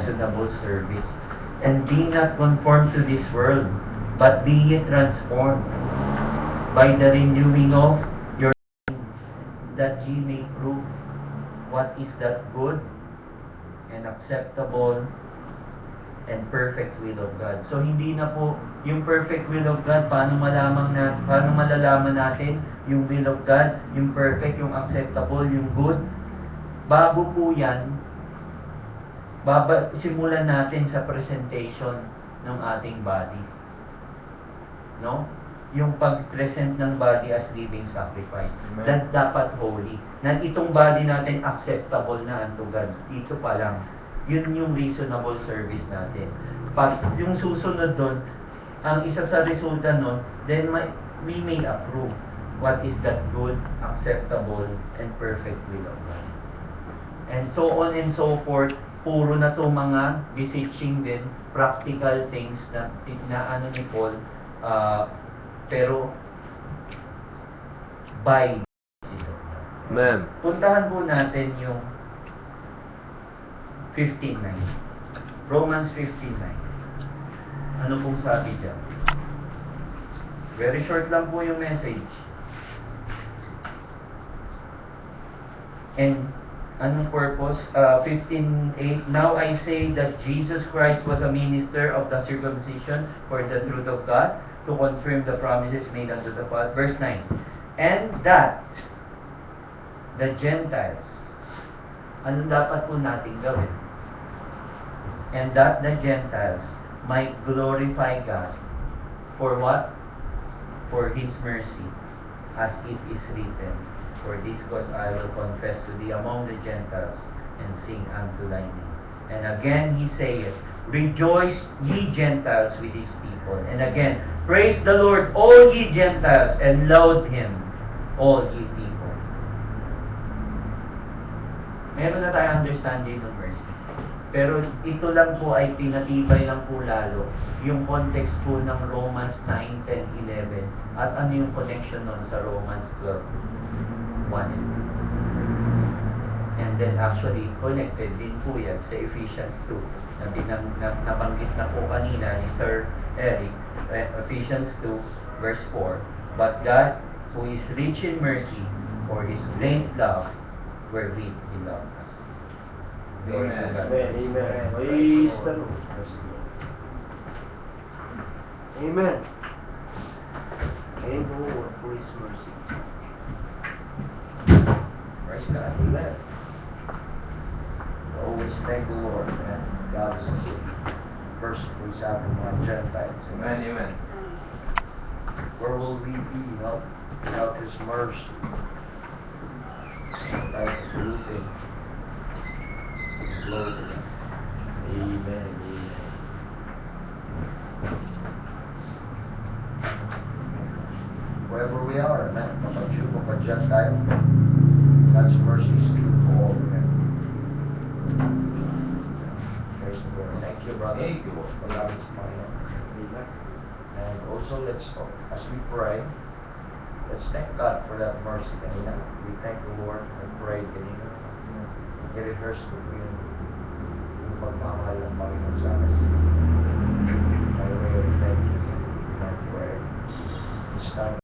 reasonable service. And be not conformed to this world, but be ye transformed by the renewing of your mind, that ye may prove what is that good and acceptable and perfect will of God. So hindi na po yung perfect will of God, paano malalaman natin yung will of God, yung perfect, yung acceptable, yung good? Bago po yan, simulan natin sa presentation ng ating body. No? Yung pag-present ng body as living sacrifice. That dapat holy. Na itong body natin acceptable na unto God. Dito pa lang. Yun yung reasonable service natin. Pag yung susunod doon, ang isa sa resulta nun, then we may approve what is that good, acceptable, and perfect will of God. And so on and so forth, puro na to mga beseeching din, practical things na ano ni Paul, pero by Amen. puntahan po natin yung 15:9. Romans 15:9. Ano pong sabi dyan? Very short lang po yung message. And anong purpose? 15:8. Now I say that Jesus Christ was a minister of the circumcision for the truth of God, to confirm the promises made unto the fathers. Verse 9. And that the Gentiles, anong dapat po natin gawin? And that the Gentiles might glorify God. For what? For His mercy, as it is written, for this cause I will confess to thee among the Gentiles, and sing unto thy name. And again he saith, rejoice ye Gentiles with his people. And again, praise the Lord, all ye Gentiles, and laud Him, all ye people. Meron na tayong understanding ng mercy. Pero ito lang po ay pinatibay lang po lalo yung context po ng Romans 9, 10, 11. At ano yung connection nun sa Romans 12, 1 and 2. And then actually connected din po yan sa Ephesians 2 na nabanggit na po kanina ni Sir Eric. Ephesians 2 verse 4. But God, who is rich in mercy, for His great love, wherewith He loved us. Glory to God. Amen. Praise the Lord. Amen. Thank the Lord for His mercy. Praise God. Amen. Always thank the Lord, man. God is good. Merciful sa ating mga Gentiles. Amen, amen. Where will we be, no? Without His mercy? Without polluting. Glory to God. Amen. Wherever we are, man. Kapag-Jew, kapag-Gentile, God's mercy is true for all of them. Praise the Lord. Thank you, brother. Thank you, Lord. For loving us, Panginoon. And also, let's, as we pray, let's thank God for that mercy kanina. We thank the Lord and pray kanina. I-rehearse ko yung pagmamahal ng Panginoon sa akin. By way of thank you and prayer. This time,